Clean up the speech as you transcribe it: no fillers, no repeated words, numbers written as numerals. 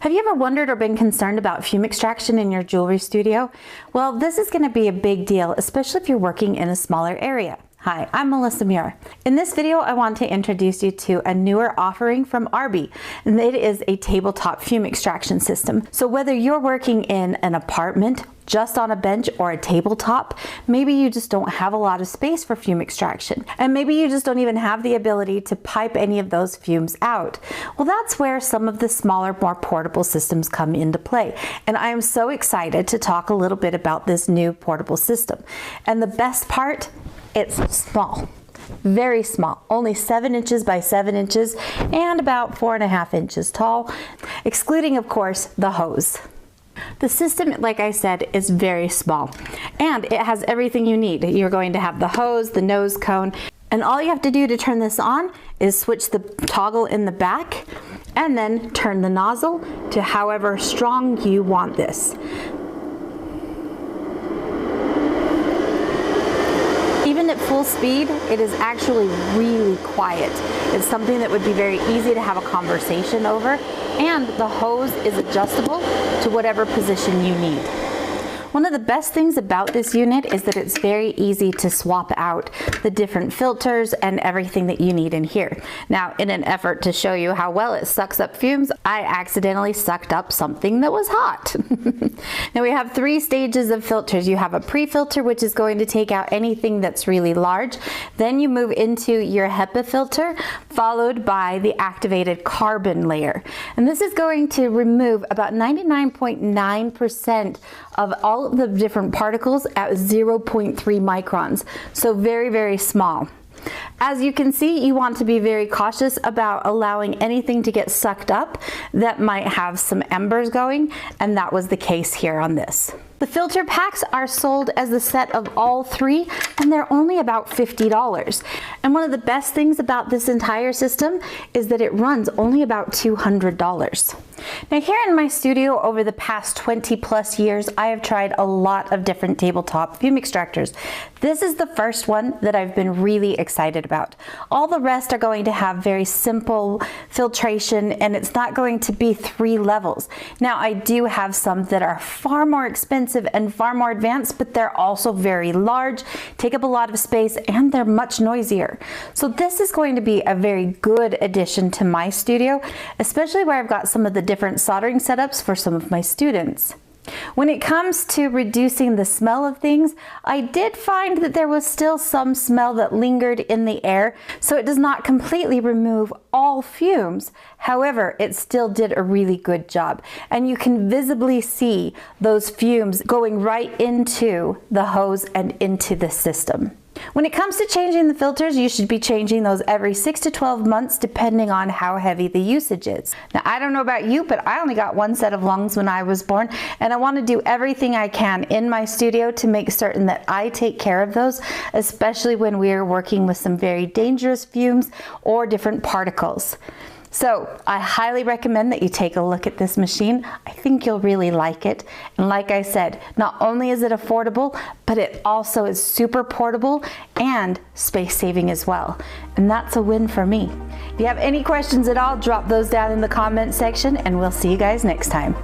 Have you ever wondered or been concerned about fume extraction in your jewelry studio? Well, this is going to be a big deal, especially if you're working in a smaller area. Hi, I'm Melissa Muir. In this video, I want to introduce you to a newer offering from ARBE, and it is a tabletop fume extraction system. So whether you're working in an apartment, just on a bench, or a tabletop, maybe you just don't have a lot of space for fume extraction, and maybe you just don't even have the ability to pipe any of those fumes out. Well, that's where some of the smaller, more portable systems come into play. And I am so excited to talk a little bit about this new portable system. And the best part, it's small, very small, only 7 inches by 7 inches and about 4.5 inches tall, excluding, of course, the hose. The system, like I said, is very small, and it has everything you need. You're going to have the hose, the nose cone, and all you have to do to turn this on is switch the toggle in the back and then turn the nozzle to however strong you want this. Even at full speed, it is actually really quiet. It's something that would be very easy to have a conversation over, and the hose is adjustable to whatever position you need. One of the best things about this unit is that it's very easy to swap out the different filters and everything that you need in here. Now, in an effort to show you how well it sucks up fumes, I accidentally sucked up something that was hot. Now we have 3 stages of filters. You have a pre-filter, which is going to take out anything that's really large. Then you move into your HEPA filter, followed by the activated carbon layer. And this is going to remove about 99.9% of all of the different particles at 0.3 microns. So very, very small. As you can see, you want to be very cautious about allowing anything to get sucked up that might have some embers going, and that was the case here on this. The filter packs are sold as the set of all 3, and they're only about $50. And one of the best things about this entire system is that it runs only about $200. Now here in my studio over the past 20 plus years, I have tried a lot of different tabletop fume extractors. This is the first one that I've been really excited about. All the rest are going to have very simple filtration, and it's not going to be 3 levels. Now I do have some that are far more expensive and far more advanced, but they're also very large, take up a lot of space, and they're much noisier. So this is going to be a very good addition to my studio, especially where I've got some of the different soldering setups for some of my students. When it comes to reducing the smell of things, I did find that there was still some smell that lingered in the air, so it does not completely remove all fumes. However, it still did a really good job, and you can visibly see those fumes going right into the hose and into the system. When it comes to changing the filters, you should be changing those every 6 to 12 months depending on how heavy the usage is. Now, I don't know about you, but I only got 1 set of lungs when I was born, and I want to do everything I can in my studio to make certain that I take care of those, especially when we are working with some very dangerous fumes or different particles. So I highly recommend that you take a look at this machine. I think you'll really like it. And like I said, not only is it affordable, but it also is super portable and space saving as well. And that's a win for me. If you have any questions at all, drop those down in the comment section, and we'll see you guys next time.